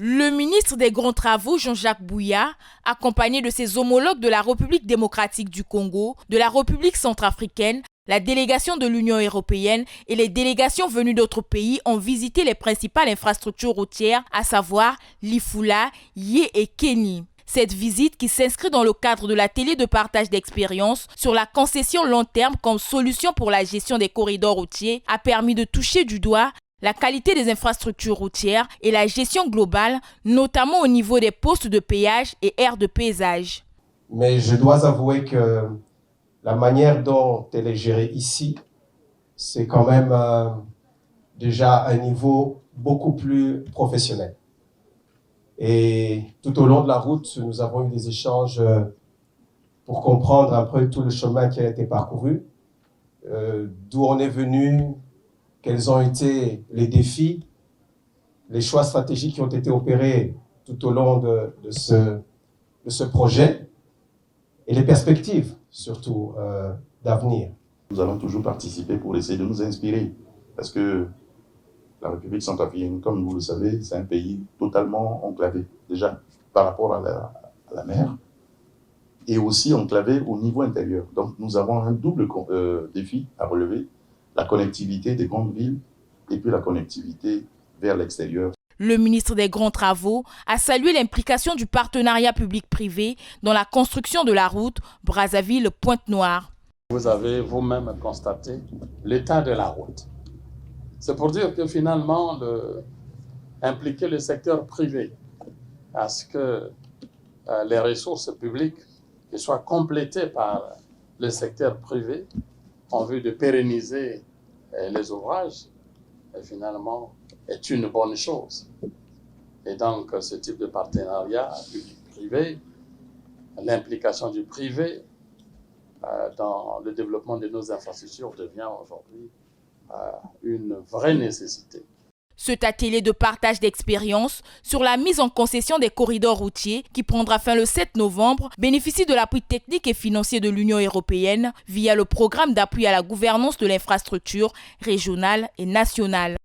Le ministre des Grands Travaux, Jean-Jacques Bouya, accompagné de ses homologues de la République démocratique du Congo, de la République centrafricaine, la délégation de l'Union européenne et les délégations venues d'autres pays ont visité les principales infrastructures routières, à savoir Lifula, Yé et Kéni. Cette visite, qui s'inscrit dans le cadre de l'atelier de partage d'expériences sur la concession long terme comme solution pour la gestion des corridors routiers, a permis de toucher du doigt la qualité des infrastructures routières et la gestion globale, notamment au niveau des postes de péage et aires de paysage. Mais je dois avouer que la manière dont elle est gérée ici, c'est quand même déjà un niveau beaucoup plus professionnel. Et tout au long de la route, nous avons eu des échanges pour comprendre un peu tout le chemin qui a été parcouru, d'où on est venu, quels ont été les défis, les choix stratégiques qui ont été opérés tout au long de ce projet et les perspectives, surtout, d'avenir. Nous allons toujours participer pour essayer de nous inspirer parce que la République centrafricaine, comme vous le savez, c'est un pays totalement enclavé, déjà par rapport à la mer, et aussi enclavé au niveau intérieur. Donc nous avons un double défi à relever, la connectivité des grandes villes et puis la connectivité vers l'extérieur. Le ministre des Grands Travaux a salué l'implication du partenariat public-privé dans la construction de la route Brazzaville-Pointe-Noire. Vous avez vous-même constaté l'état de la route. C'est pour dire que finalement, impliquer le secteur privé à ce que les ressources publiques soient complétées par le secteur privé en vue de pérenniser les ouvrages, finalement, est une bonne chose. Et donc, ce type de partenariat public-privé, l'implication du privé dans le développement de nos infrastructures devient aujourd'hui une vraie nécessité. Cet atelier de partage d'expériences sur la mise en concession des corridors routiers qui prendra fin le 7 novembre bénéficie de l'appui technique et financier de l'Union européenne via le programme d'appui à la gouvernance de l'infrastructure régionale et nationale.